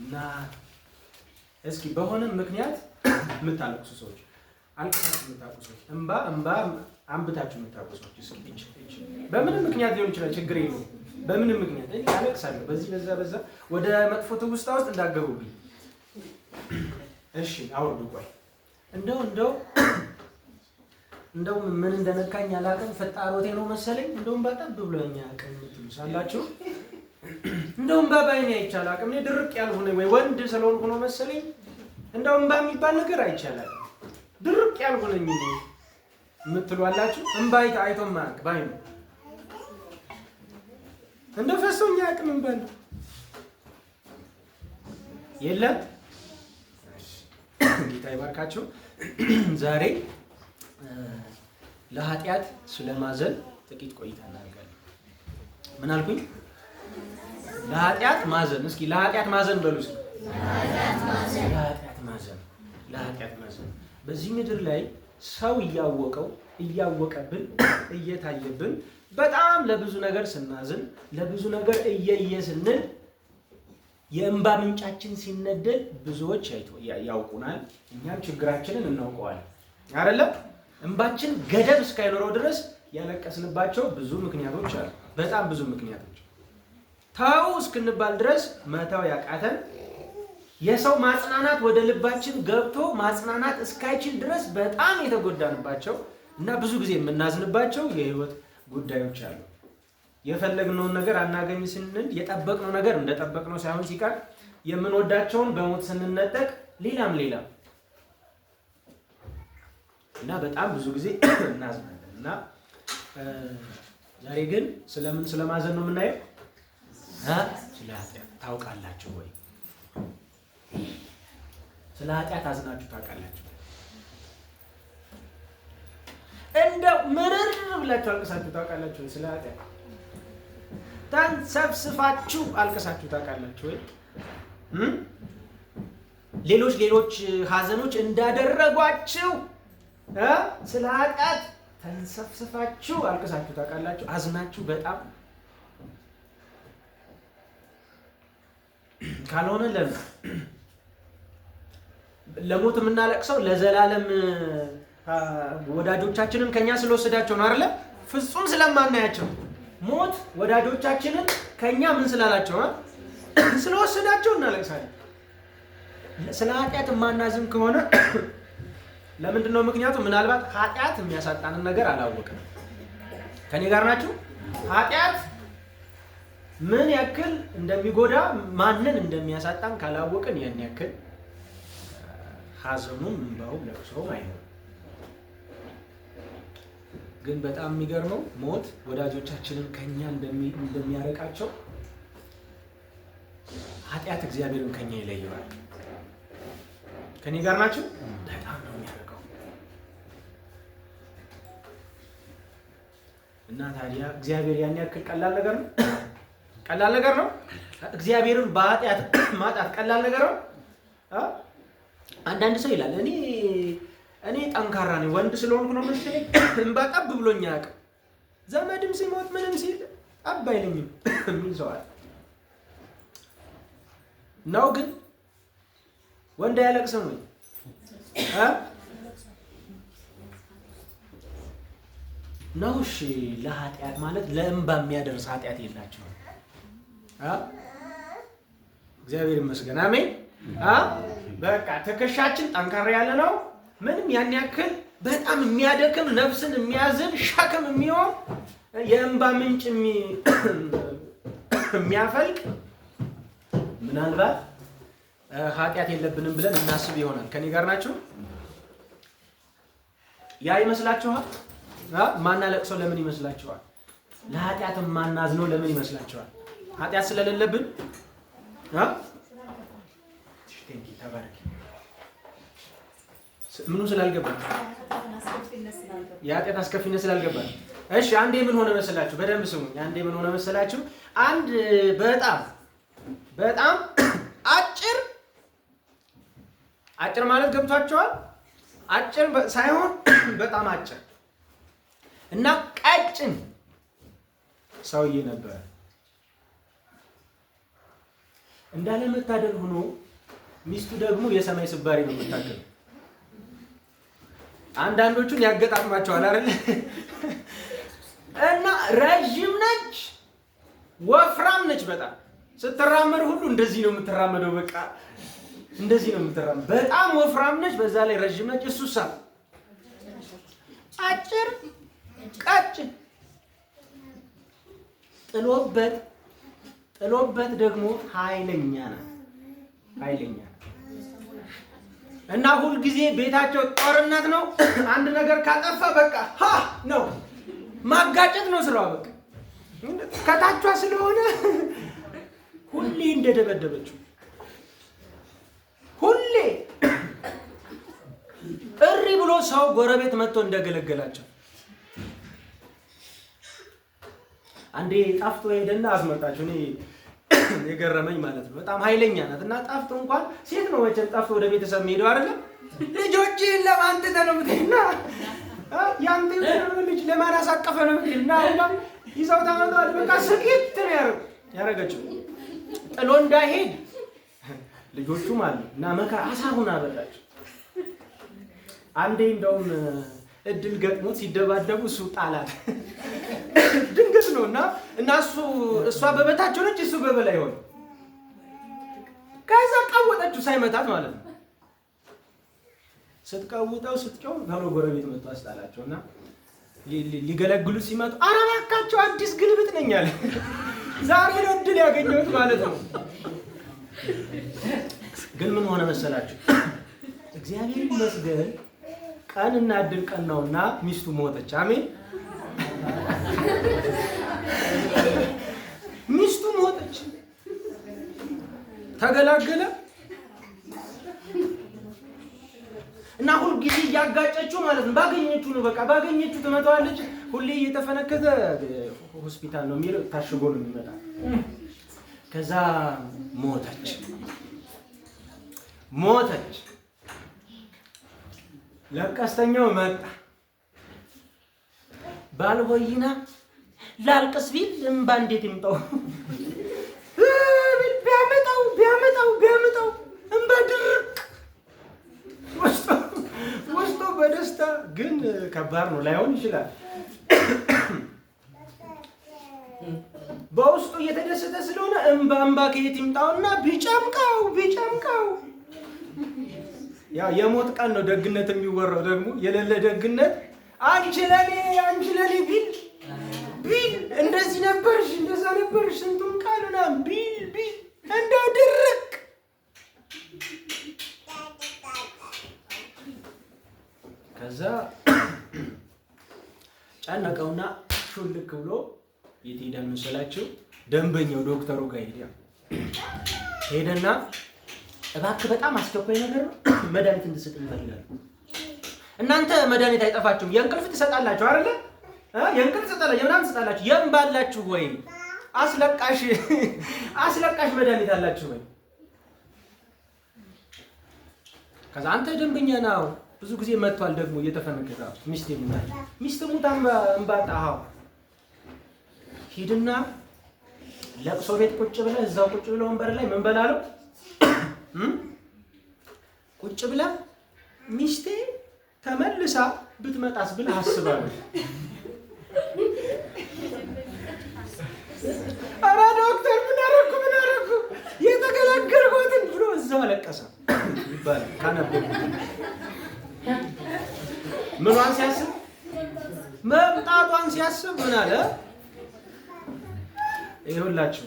እና እስኪ በሆነ ምክንያት የምታለቅሱ ሰዎች አልቅሳችሁ የምታውቁ ሰዎች እንባ አንብታችሁ የምታውቁ ሰዎች እስኪ በምንም ምክንያት ሊሆን ይችላል፣ ችግር የለውም። በምንም ምክንያት እኔ አለቅሳለሁ፣ በዚህ በዛ ወደ መጥፎ ትውስታ ውስጥ እንዳገቡብኝ። እሺ አውርዱ። ቆይ እንደው ምን እንደነካኝ አላውቅም፣ ፈጣሮቴ ነው መሰለኝ። እንደውም በጣም ብሎኛ አቅም ትሉሳላችሁ። እንደውም ባባይኔ አይቻል አቅም እኔ ድርቅ ያልሆነ ወይ ወንድ ስለሆንኩ ነው መሰለኝ። እንደውም የሚባል ነገር አይቻላል ድርቅ ያልሆነኝ የምትሉ አላችሁ። እንባይ አይቶ ማቅ ባይ ነው እንደ ፈሶኛ አቅም እንባል የለም። ጌታ ይባርካችሁ። ዛሬ ለኃጢአት ስለማዘን ጥቂት ቆይታ እናደርጋለን። ምን አልኩኝ? ለኃጢአት ማዘን። እስኪ ለኃጢአት ማዘን በሉ። እስኪ ለኃጢአት ማዘን። በዚህ ምድር ላይ ሰው እያወቀብን እየታየብን በጣም ለብዙ ነገር ስናዝን፣ ለብዙ ነገር እየየ ስንል የእንባ ምንጫችን ሲነደድ ብዙዎች ያውቁናል፣ እኛም ችግራችንን እናውቀዋለን አይደለም። እንባችን ገደብ እስካይኖረው ድረስ ያለቀስንባቸው ብዙ ምክንያቶች አሉ። በጣም ብዙ ምክንያቶች ታው እስክንባል ድረስ መታው ያቃተን የሰው ማጽናናት ወደ ልባችን ገብቶ ማጽናናት እስካይችል ድረስ በጣም የተጎዳንባቸው እና ብዙ ጊዜ የምናዝንባቸው የህይወት ጉዳዮች አሉ። የፈለግነውን ነገር አናገኝ ስንል የጠበቅነው ነገር እንደጠበቅነው ሳይሆን ሲቀር የምንወዳቸውን በሞት ስንነጠቅ ሌላም እና በጣም ብዙ ጊዜ እናዝናለን። እና ዛሬ ግን ስለማዘን ነው የምናየው። ስለ ኃጢአት ታውቃላችሁ ወይ? ስለ ኃጢአት አዝናችሁ ታውቃላችሁ? እንደው ምርር ብላችሁ አልቅሳችሁ ታውቃላችሁ ወይ? ስለ ኃጢአት ተንሰፍስፋችሁ አልቅሳችሁ ታውቃላችሁ ወይ? ሌሎች ሀዘኖች እንዳደረጓችሁ ስለ ኃጢአት ተንሰፍስፋችሁ አልቅሳችሁ ታውቃላችሁ? አዝናችሁ በጣም ካልሆነ ለሞት የምናለቅሰው ለዘላለም ወዳጆቻችንን ከኛ ስለወሰዳቸው ነው አይደለ? ፍጹም ስለማናያቸው ሞት ወዳጆቻችንን ከኛ ምን ስላላቸው ስለወሰዳቸው እናለቅሳለን። ስለ ኃጢአት የማናዝን ከሆነ ለምንድን ነው? ምክንያቱም ምናልባት ኃጢአት የሚያሳጣንን ነገር አላወቅንም። ከኔ ጋር ናችሁ? ኃጢአት ምን ያክል እንደሚጎዳ ማንን እንደሚያሳጣን ካላወቅን ያን ያክል ሀዘኑም እንባውም ለቅሶም አይኖርም። ግን በጣም የሚገርመው ሞት ወዳጆቻችንን ከኛ እንደሚያረቃቸው ኃጢአት እግዚአብሔርን ከኛ ይለየዋል። ከኔ ጋር ናችሁ? በጣም ነው የሚያረቀው። እና ታዲያ እግዚአብሔር ያን ያክል ቀላል ነገር ነው? ቀላል ነገር ነው? እግዚአብሔርን በኃጢአት ማጣት ቀላል ነገር ነው? አንዳንድ ሰው ይላል እኔ ጠንካራ ነኝ ወንድ ስለሆንኩ ነው መሰለኝ እንባ ጠብ ብሎኝ አያውቅም፣ ዘመድም ሲሞት ምንም ሲል ጠብ አይለኝም የሚል ሰው አለ። ነው ግን ወንድ አያለቅስም ወይ? ነው እሺ። ለኃጢአት ማለት ለእንባ የሚያደርስ ኃጢአት የላቸውም። እግዚአብሔር ይመስገን። አሜን። በቃ ትከሻችን ጠንካራ ያለ ነው። ምንም ያን ያክል በጣም የሚያደክም ነፍስን የሚያዝን ሸክም የሚሆን የእንባ ምንጭ የሚያፈልቅ ምናልባት ኃጢአት የለብንም ብለን እናስብ ይሆናል። ከኔ ጋር ናችሁ? ያ ይመስላችኋል? ማናለቅሰው ለምን ይመስላችኋል? ለኃጢአት ማናዝነው ለምን ይመስላችኋል? ኃጢአት ስለሌለብን ተባረክ። ምኑ ስላልገባን? የኃጢአት አስከፊነት ስላልገባን። እሺ አንዴ ምን ሆነ መሰላችሁ? በደንብ ስሙኝ። አንዴ ምን ሆነ መሰላችሁ? አንድ በጣም አጭር ማለት ገብቷቸዋል? አጭር ሳይሆን በጣም አጭር እና ቀጭን ቀጭን። ሰውዬ ነበረ እንዳለመታደል ሆኖ ሚስቱ ደግሞ የሰማይ ስባሪ ነው የምታክለው። አንዳንዶቹን ያገጣጥማቸዋል አይደል? እና ረጅም ነች፣ ወፍራም ነች። በጣም ስትራመድ ሁሉ እንደዚህ ነው የምትራመደው። በቃ እንደዚህ ነው የምትራመደው። በጣም ወፍራም ነች፣ በዛ ላይ ረጅም ነች። እሱሳ አጭር ቀጭን። ጥሎበት ደግሞ ኃይለኛ ናት። እና ሁልጊዜ ቤታቸው ጦርነት ነው። አንድ ነገር ካጠፋ በቃ ነው ማጋጨት ነው ስራዋ። በቃ ከታቿ ስለሆነ ሁሌ እንደደበደበችው፣ ሁሌ እሪ ብሎ ሰው ጎረቤት መጥቶ እንደገለገላቸው። አንዴ ጣፍቶ ሄደና አስመጣቸው። እኔ የገረመኝ ማለት ነው። በጣም ኃይለኛ ናት እና ጣፍቶ እንኳን ሴት ነው መቼም ጣፍቶ ወደ ቤተሰብ ሄደው አይደለም ልጆችህን ለማን ትተህ ነው የምትሄድና ያንተ ልጅ ለማን አሳቀፈ ነው የምትሄድና ይዘው ታመጣለህ። በቃ ስቂት ነው ያረገችው ጥሎ እንዳይሄድ ልጆቹም አሉ እና መከራ አሳሁን አበላቸው። አንዴ እንደውም እድል ገጥሞት ሲደባደቡ እሱ ጣላት። ድንገት ነው እና እሷ በበታቸው ነች፣ እሱ በበላይ ሆነ። ከዛ ቀወጠችው ሳይመታት ማለት ነው። ስትቀውጠው ስትጨው ቶሎ ጎረቤት መጥቶ አስጣላቸው እና ሊገለግሉ ሲመጡ ኧረ እባካቸው አዲስ ግልብጥ ነኝ አለ። ዛሬ ነው እድል ያገኘሁት ማለት ነው። ግን ምን ሆነ መሰላችሁ? እግዚአብሔር ይመስገን ቀንና እድል ቀን ነውና ሚስቱ ሞተች። አሜን። ሚስቱ ሞተች፣ ተገላገለ። እና ሁልጊዜ እያጋጨችው ማለት ነው። ባገኘችው ነው በቃ ባገኘችው ትመታዋለች። ሁሌ እየተፈነከተ ሆስፒታል ነው የሚለው፣ ታሽጎ ነው የሚመጣ። ከዛ ሞተች። ለቀስተኛው መጣ። ባልሆይና ላልቅስ ቢል እምባ እንዴት ይምጣው? ቢያመጣው እምባ ድርቅ ወስቶ በደስታ ግን ከባድ ነው ላይሆን ይችላል። በውስጡ እየተደሰተ ስለሆነ እምባ ከየት ይምጣውና ቢጨምቀው ያ የሞት ቀን ነው ደግነት የሚወራው። ደግሞ የሌለ ደግነት አንቺ ለኔ ቢል እንደዚህ ነበርሽ እንደዛ ነበርሽ ስንቱን ቃልና ቢል እንደው ድርቅ። ከዛ ጨነቀውና ሹልክ ብሎ የት ሄደ መሰላችሁ? ደንበኛው ዶክተሩ ጋር ሄደና እባክህ በጣም አስቸኳይ ነገር ነው፣ መድኃኒት እንድትሰጥኝ እፈልጋለሁ። እናንተ መድኃኒት አይጠፋችሁም፣ የእንቅልፍ ትሰጣላችሁ አይደለ? የእንቅልፍ ትሰጣላችሁ፣ የምናምን ትሰጣላችሁ። የእምባላችሁ ወይ አስለቃሽ መድኃኒት አላችሁ ወይ? ከዛ አንተ ደንበኛ ነው ብዙ ጊዜ መጥቷል ደግሞ እየተፈነከተ ሚስት ሙታ እምባጣው ሂድና ለቅሶ ቤት ቁጭ ብለህ እዛው ቁጭ ብለህ ወንበር ላይ ምን በላለው ቁጭ ብላ ሚስቴ ተመልሳ ብትመጣስ ብለህ አስባለሁ። ኧረ ዶክተር ምን አደረኩ የተገላገልኩትን ብሎ እዛው አለቀሰ ይባላል። ካነበብኩ ምኗን ሲያስብ መምጣቷን ሲያስብ ምን አለ? ይኸውላችሁ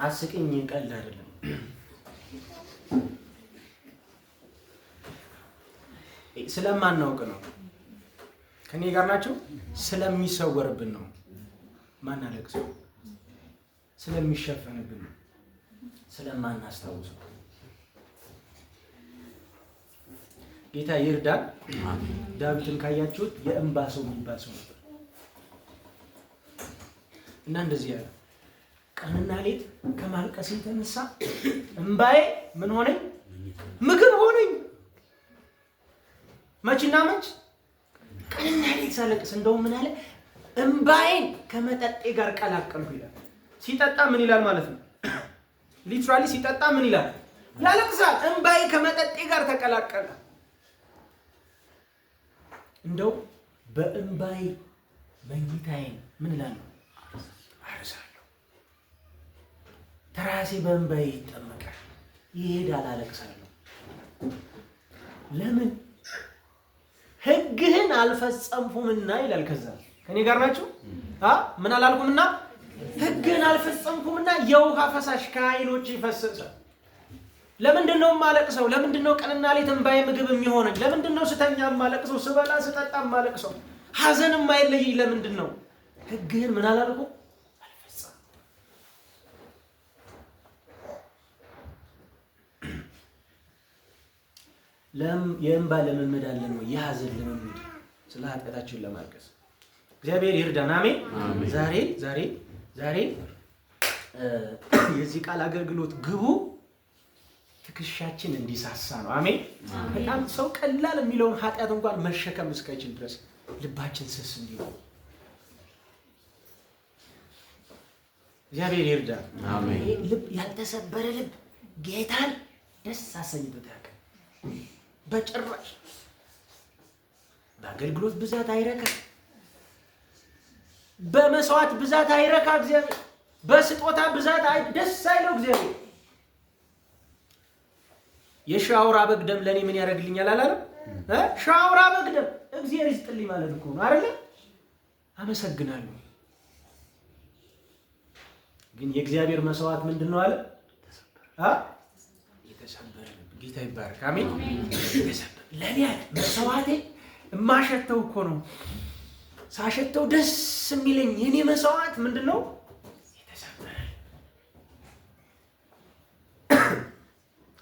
አስቂኝ ቀልድ አይደለም። ስለማናውቅ ነው። ከኔ ጋር ናቸው። ስለሚሰወርብን ነው ማናለቅሰው፣ ስለሚሸፈንብን ነው፣ ስለማናስታውሰው። ጌታ ይርዳን። ዳዊትን ካያችሁት የእንባ ሰው የሚባል ሰው ነበር እና እንደዚህ ያለ ቀንና ሌት ከማልቀስ የተነሳ እንባዬ ምን ሆነኝ? ምግብ ሆነኝ። መችና መች ቀንና ሌት ሳለቅስ እንደውም ምን አለ? እንባዬን ከመጠጤ ጋር ቀላቀልኩ ይላል። ሲጠጣ ምን ይላል ማለት ነው? ሊትራሊ ሲጠጣ ምን ይላል? ያለቅሳል። እንባዬ ከመጠጤ ጋር ተቀላቀለ። እንደው በእንባዬ መኝታዬን ምን እላለሁ? አርሳለሁ። ተራሴ በእንባዬ ይጠመቃል፣ ይሄዳል፣ አለቅሳለሁ። ለምን? ሕግህን አልፈጸምኩምና ይላል። ከዛ ከኔ ጋር ናችሁ? ምን አላልኩምና? ሕግህን አልፈጸምኩምና የውሃ ፈሳሽ ከዓይኖቼ ፈሰሰ። ለምንድን ነው የማለቅሰው? ለምንድን ነው ቀንና ሌት እንባዬ ምግብ የሚሆነኝ? ለምንድን ነው ስተኛ የማለቅሰው? ስበላ ስጠጣ የማለቅሰው? ሐዘን የማይለየኝ ለምንድን ነው? ሕግህን ምን አላልኩም? አልፈጸምኩም። የእንባ ልምምድ አለን ወይ? የሐዘን ልምምድ ስለ ኃጢአታችን ለማልቀስ እግዚአብሔር ይርዳን። አሜን። ዛሬ የዚህ ቃል አገልግሎት ግቡ ትከሻችን እንዲሳሳ ነው። አሜን። በጣም ሰው ቀላል የሚለውን ኃጢአት እንኳን መሸከም እስከችል ድረስ ልባችን ስስ እንዲሆን እግዚአብሔር ይርዳን። አሜን። ልብ ያልተሰበረ ልብ ጌታን ደስ አሰኝቶት ያውቃል? በጭራሽ። በአገልግሎት ብዛት አይረካ፣ በመስዋዕት ብዛት አይረካ እግዚአብሔር፣ በስጦታ ብዛት ደስ አይለው እግዚአብሔር። የሻውራ በግ ደም ለኔ ምን ያደርግልኛል አላለም? ሻውራ በግ ደም እግዚአብሔር ይስጥልኝ ማለት እኮ ነው አይደል? አመሰግናለሁ። ግን የእግዚአብሔር መስዋዕት ምንድነው አለ? የተሰበረ ልብ። ጌታ ይባረክ። አሜን። ለኔ ያለ መስዋዕቴ የማሸተው እኮ ነው። ሳሸተው ደስ የሚለኝ የኔ መስዋዕት ምንድነው?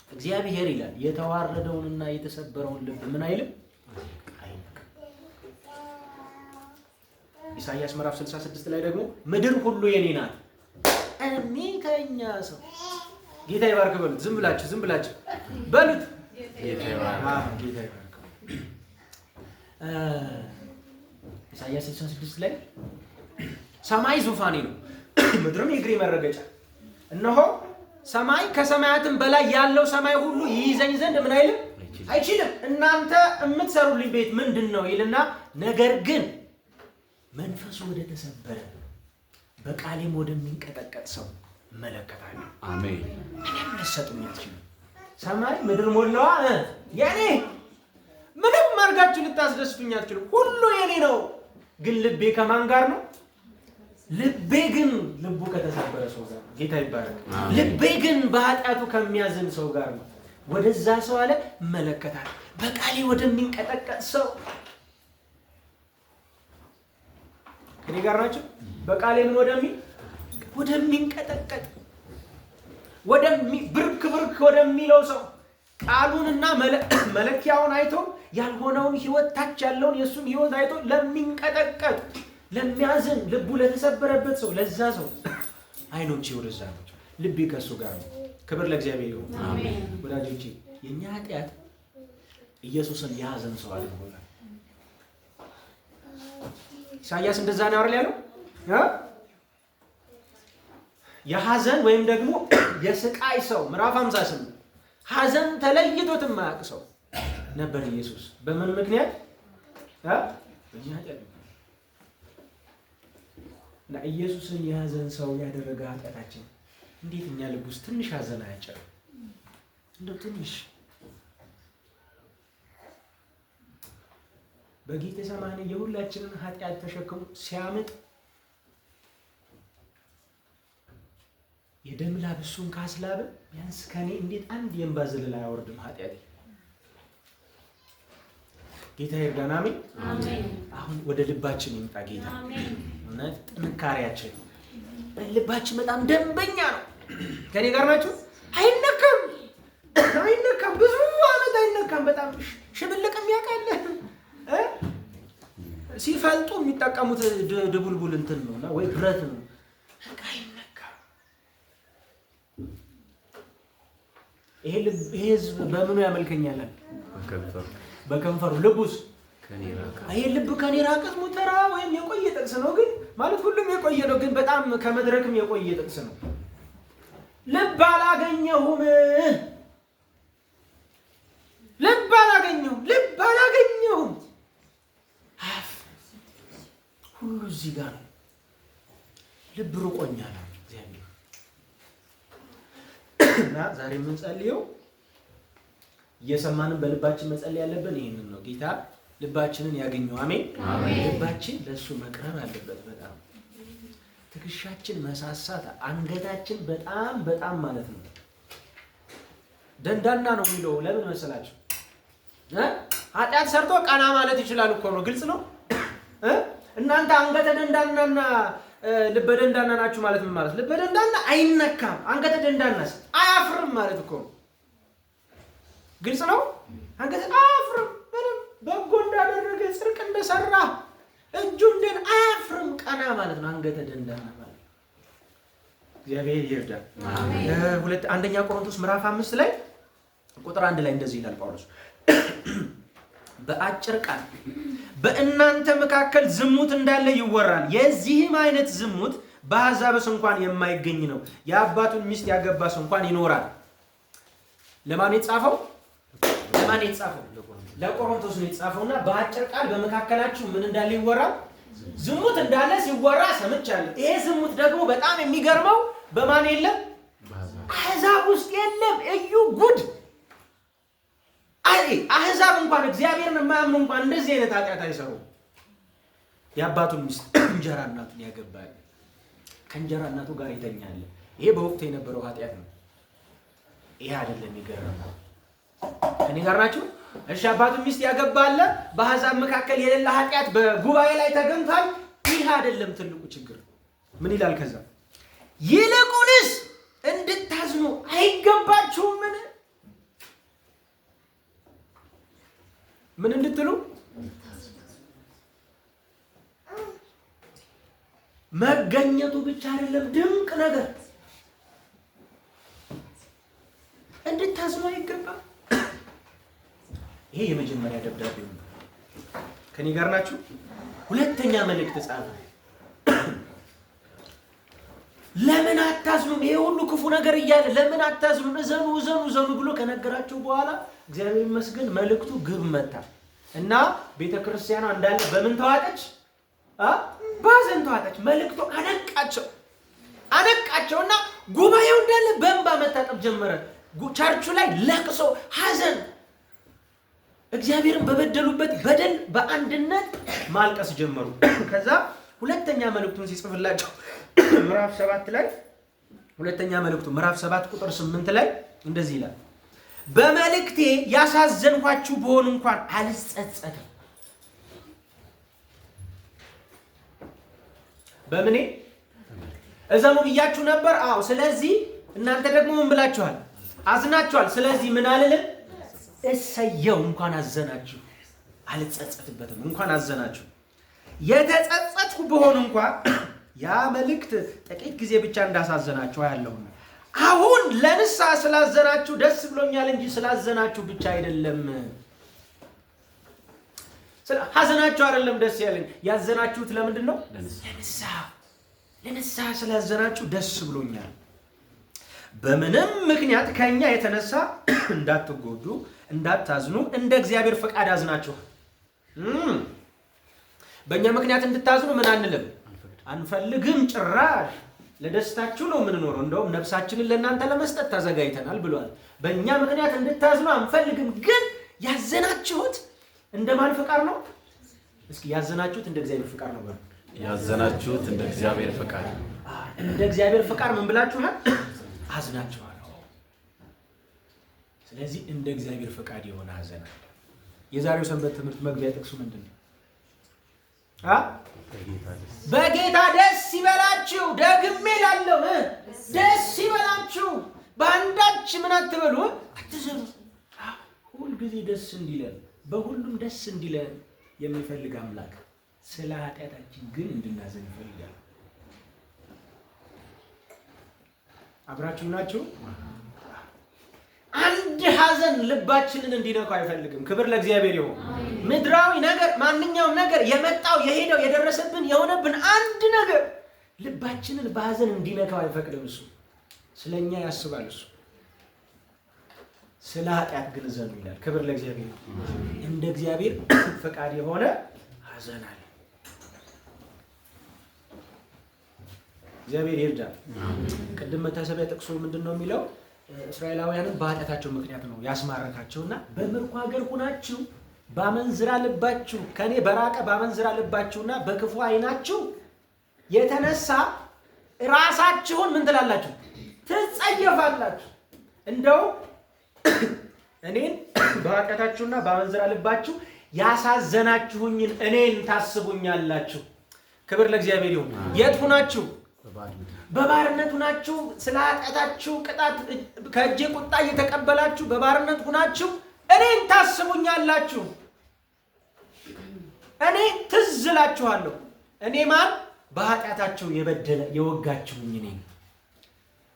እግዚአብሔር ይላል የተዋረደውንና የተሰበረውን ልብ ምን አይልም? አይነካም። ኢሳይያስ ምዕራፍ 66 ላይ ደግሞ ምድር ሁሉ የኔ ናት እሚተኛ ሰው ጌታ ይባርክ በሉት። ዝም ብላችሁ በሉት። ጌታ ይባርክ። ኢሳይያስ 66 ላይ ሰማይ ዙፋኔ ነው፣ ምድርም የእግሬ መረገጫ፣ እነሆ ሰማይ ከሰማያትም በላይ ያለው ሰማይ ሁሉ ይይዘኝ ዘንድ ምን አይልም? አይችልም። እናንተ የምትሰሩልኝ ቤት ምንድን ነው ይልና፣ ነገር ግን መንፈሱ ወደ ተሰበረ በቃሌም ወደሚንቀጠቀጥ ሰው እመለከታለሁ። አሜን። ምንም ልትሰጡኝ አትችሉም። ሰማይ ምድር ሞላዋ የኔ፣ ምንም አድርጋችሁ ልታስደስቱኝ አትችሉም። ሁሉ የኔ ነው። ግን ልቤ ከማን ጋር ነው? ልቤ ግን ልቡ ከተሰበረ ሰው ጋር ነው። ጌታ ይባረክ። ልቤ ግን በኃጢአቱ ከሚያዝን ሰው ጋር ነው። ወደዛ ሰው አለ እመለከታለሁ፣ በቃሌ ወደሚንቀጠቀጥ ሰው። ከኔ ጋር ናቸው? በቃሌ ምን ወደሚንቀጠቀጥ ብርክ ወደሚለው ሰው፣ ቃሉንና መለኪያውን አይቶ ያልሆነውን ህይወት ታች ያለውን የእሱን ህይወት አይቶ ለሚንቀጠቀጥ ለሚያዝን ልቡ ለተሰበረበት ሰው፣ ለዛ ሰው አይኖቼ ወደዛ ነው። ልቤ ከእሱ ጋር ነው። ክብር ለእግዚአብሔር ይሁን። አሜን። ወዳጆቼ የኛ ኃጢአት ኢየሱስን የያዘን ሰው አድርጎናል። ኢሳይያስ እንደዛ ነው አይደል ያለው? የሐዘን ወይም ደግሞ የስቃይ ሰው ምዕራፍ 58 ሐዘን ተለይቶት የማያውቅ ሰው ነበር ኢየሱስ። በምን ምክንያት? በእኛ ኃጢአት እና ኢየሱስን የያዘን ሰው ያደረገ ኃጢአታችን እንዴት እኛ ልብ ውስጥ ትንሽ ሐዘን አያጭርም? እንደው ትንሽ በጌቴሰማኒ የሁላችንን ኃጢአት ተሸክሞ ሲያምጥ የደም ላብ እሱን ካስላበ ቢያንስ ከኔ እንዴት አንድ የእንባ ዘለላ አያወርድም ኃጢአቴ? ጌታ ይርዳን። አሜን። አሁን ወደ ልባችን ይምጣ ጌታ። እውነት ጥንካሬያችን ልባችን በጣም ደንበኛ ነው። ከኔ ጋር ናችሁ? አይነካም፣ ብዙ ዓመት አይነካም። በጣም ሽብልቅም ያውቃል። ሲፈልጡ የሚጠቀሙት ድቡልቡል እንትን ነውና ወይ ብረት ነው። አይነካም። ይሄ ህዝብ በምኑ ያመልከኛል? በከንፈሩ። ልቡስ ይሄ ልብ ከኔ ራቀ ሙተራ ወይም የቆየ ጥቅስ ነው። ግን ማለት ሁሉም የቆየ ነው፣ ግን በጣም ከመድረክም የቆየ ጥቅስ ነው። ልብ አላገኘሁም። ሁሉ እዚህ ጋር ነው። ልብ ርቆኛል እግዚአብሔር እና ዛሬ የምንጸልየው እየሰማንም በልባችን መጸለይ ያለብን ይሄንን ነው። ጌታ ልባችንን ያገኘው። አሜን። ልባችን ለሱ መቅረብ አለበት። በጣም ትከሻችን መሳሳት፣ አንገታችን በጣም ማለት ነው ደንዳና ነው የሚለው። ለምን መሰላችሁ? ኃጢአት ሰርቶ ቀና ማለት ይችላል እኮ ነው። ግልጽ ነው። እናንተ አንገተ ደንዳናና ልበ ደንዳና ናችሁ ማለት ምን ማለት? ልበ ደንዳና አይነካም፣ አንገተ ደንዳናስ አያፍርም ማለት እኮ ነው። ግልጽ ነው። አንገተ አያፍርም፣ ምንም በጎ እንዳደረገ ጽድቅ እንደሰራ እጁ እንደን አያፍርም፣ ቀና ማለት ነው አንገተ ደንዳና ማለት። እግዚአብሔር ይርዳል። አሜን። አንደኛ ቆሮንቶስ ምዕራፍ 5 ላይ ቁጥር 1 ላይ እንደዚህ ይላል ጳውሎስ፣ በአጭር ቃል በእናንተ መካከል ዝሙት እንዳለ ይወራል። የዚህም አይነት ዝሙት በአሕዛብስ እንኳን የማይገኝ ነው። የአባቱን ሚስት ያገባስ እንኳን ይኖራል። ለማን የተጻፈው? ለቆሮንቶስ ነው የተጻፈውና በአጭር ቃል በመካከላችሁ ምን እንዳለ ይወራል? ዝሙት እንዳለ ሲወራ ሰምቻለሁ። ይሄ ዝሙት ደግሞ በጣም የሚገርመው በማን የለም? አሕዛብ ውስጥ የለም። እዩ ጉድ! አሕዛብ እንኳን እግዚአብሔርን የማያምኑ እንኳን እንደዚህ አይነት ኃጢአት አይሰሩም። የአባቱን ሚስት እንጀራ እናቱን ያገባል፣ ከእንጀራ እናቱ ጋር ይተኛል። ይሄ በወቅቱ የነበረው ኃጢአት ነው። ይሄ አይደለም የሚገርመው። እኔ ጋር ናችሁ? እሺ፣ አባቱን ሚስት ያገባል፣ በአሕዛብ መካከል የሌለ ኃጢአት በጉባኤ ላይ ተገኝቷል። ይሄ አይደለም ትልቁ ችግር። ምን ይላል? ከዛ ይልቁንስ እንድታዝኑ አይገባችሁም? ምን እንድትሉ? መገኘቱ ብቻ አይደለም ድንቅ ነገር፣ እንድታዝኑ አይገባም። ይሄ የመጀመሪያ ደብዳቤ ነው። ከኔ ጋር ናችሁ? ሁለተኛ መልእክት ጻፈ። ለምን አታዝኑም? ይሄ ሁሉ ክፉ ነገር እያለ ለምን አታዝኑም? እዘኑ ብሎ ከነገራቸው በኋላ እግዚአብሔር ይመስገን መልእክቱ ግብ መታ እና ቤተክርስቲያኗ እንዳለ በምን ተዋጠች? ባዘን ተዋጠች። መልእክቱ አነቃቸውና ጉባኤው እንዳለ በእንባ መታጠብ ጀመረ። ቸርቹ ላይ ለቅሶ፣ ሐዘን፣ እግዚአብሔርን በበደሉበት በደል በአንድነት ማልቀስ ጀመሩ። ከዛ ሁለተኛ መልእክቱን ሲጽፍላቸው ምዕራፍ 7 ላይ ሁለተኛ መልእክቱ ምዕራፍ 7 ቁጥር 8 ላይ እንደዚህ ይላል፣ በመልእክቴ ያሳዘንኳችሁ ብሆን እንኳን አልጸጸትም። በምኔ እዘኑ ብያችሁ ነበር? አዎ። ስለዚህ እናንተ ደግሞ ምን ብላችኋል? አዝናችኋል። ስለዚህ ምን አልልም? እሰየው፣ እንኳን አዘናችሁ፣ አልጸጸትበትም። እንኳን አዘናችሁ። የተጸጸትኩ ብሆን እንኳን ያ መልእክት ጥቂት ጊዜ ብቻ እንዳሳዘናችሁ ያለውና አሁን ለንስሐ ስላዘናችሁ ደስ ብሎኛል እንጂ ስላዘናችሁ ብቻ አይደለም። ሐዘናችሁ አይደለም ደስ ያለኝ። ያዘናችሁት ለምንድን ነው? ለንስሐ ስላዘናችሁ ደስ ብሎኛል። በምንም ምክንያት ከኛ የተነሳ እንዳትጎዱ እንዳታዝኑ እንደ እግዚአብሔር ፈቃድ አዝናችኋል። በእኛ ምክንያት እንድታዝኑ ምን አንልም፣ አንፈልግም። ጭራሽ ለደስታችሁ ነው የምንኖረው። እንደውም ነፍሳችንን ለእናንተ ለመስጠት ተዘጋጅተናል ብሏል። በእኛ ምክንያት እንድታዝኑ አንፈልግም። ግን ያዘናችሁት እንደማን ፈቃድ ነው? እስኪ ያዘናችሁት እንደ እግዚአብሔር ፈቃድ ነው። ያዘናችሁት እንደ እግዚአብሔር ፈቃድ፣ እንደ እግዚአብሔር ፈቃድ ምን ብላችኋል? አዝናችኋል። ስለዚህ እንደ እግዚአብሔር ፈቃድ የሆነ ሐዘን አለ። የዛሬው ሰንበት ትምህርት መግቢያ ጥቅሱ ምንድን ነው? በጌታ ደስ ይበላችሁ። ደግሜ እላለሁ ደስ ይበላችሁ። በአንዳች ምን አትበሉ፣ አትዘኑ። ሁልጊዜ ደስ እንዲለን፣ በሁሉም ደስ እንዲለን የሚፈልግ አምላክ ስለ ኃጢአታችን ግን እንድናዘን ይፈልጋል። አብራችሁ ናችሁ? አንድ ሐዘን ልባችንን እንዲነካው አይፈልግም። ክብር ለእግዚአብሔር ይሁን። ምድራዊ ነገር፣ ማንኛውም ነገር የመጣው የሄደው የደረሰብን የሆነብን አንድ ነገር ልባችንን በሐዘን እንዲነካው አይፈቅድም እሱ። ስለኛ ያስባል እሱ። ስለ ኃጢአት ግን ዘኑ ይላል። ክብር ለእግዚአብሔር። እንደ እግዚአብሔር ፈቃድ የሆነ ሐዘን አለ። እግዚአብሔር ይርዳል። ቅድም መታሰቢያ ጥቅሱ ምንድነው የሚለው? እስራኤላውያንን በኃጢአታቸው ምክንያት ነው ያስማረካቸውና በምርኮ ሀገር ሆናችሁ ባመንዝራ ልባችሁ ከኔ በራቀ ባመንዝራ ልባችሁና በክፉ ዓይናችሁ የተነሳ ራሳችሁን ምን ትላላችሁ? ትጸየፋላችሁ። እንደው እኔን በኃጢአታችሁና ባመንዝራ ልባችሁ ያሳዘናችሁኝን እኔን ታስቡኛላችሁ። ክብር ለእግዚአብሔር ይሁን። የት ሆናችሁ? በባርነት ሆናችሁ ስለ ኃጢአታችሁ ቅጣት ከእጄ ቁጣ እየተቀበላችሁ በባርነት ሆናችሁ እኔን ታስቡኛላችሁ። እኔ ትዝ እላችኋለሁ። እኔ ማን? በኃጢአታችሁ የበደለ የወጋችሁኝ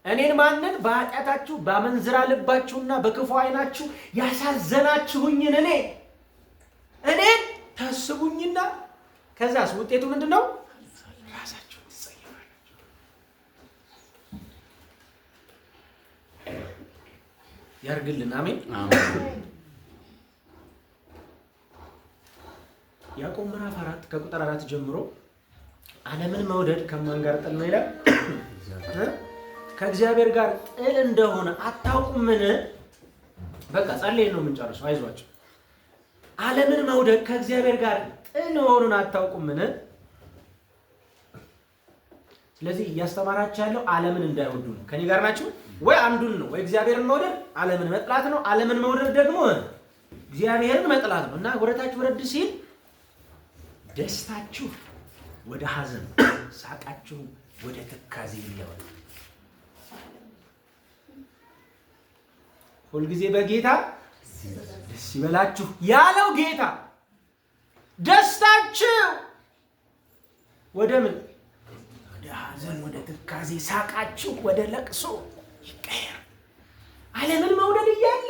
እኔን ማንን? በኃጢአታችሁ ባመንዝራ ልባችሁና በክፉ ዓይናችሁ ያሳዘናችሁኝን እኔን ታስቡኝና ከዛስ ውጤቱ ምንድነው? ራሳችሁን ትጸየፋላችሁ። ያርግልን። አሜን። ያዕቆብ ምዕራፍ 4 ከቁጥር 4 ጀምሮ ዓለምን መውደድ ከማን ጋር ጥል ነው ይላል? ከእግዚአብሔር ጋር ጥል እንደሆነ አታውቁምን? በቃ ጸልየን ነው የምንጨርሰው። አይዟችሁ። ዓለምን መውደድ ከእግዚአብሔር ጋር ጥል መሆኑን አታውቁምን? ስለዚህ እያስተማራችሁ ያለው ዓለምን እንዳይወዱ ነው። ከኔ ጋር ናችሁ ወይ? አንዱን ነው ወይ እግዚአብሔርን መውደድ ዓለምን መጥላት ነው። ዓለምን መውደድ ደግሞ እግዚአብሔርን መጥላት ነው። እና ወደታች ወረድ ሲል ደስታችሁ ወደ ሐዘን፣ ሳቃችሁ ወደ ትካዜ ይለወጥ። ሁልጊዜ በጌታ ደስ ይበላችሁ ያለው ጌታ ደስታችሁ ወደ ምን? ወደ ሐዘን፣ ወደ ትካዜ፣ ሳቃችሁ ወደ ለቅሶ ይቀየር። ዓለምን መውደድ እያለ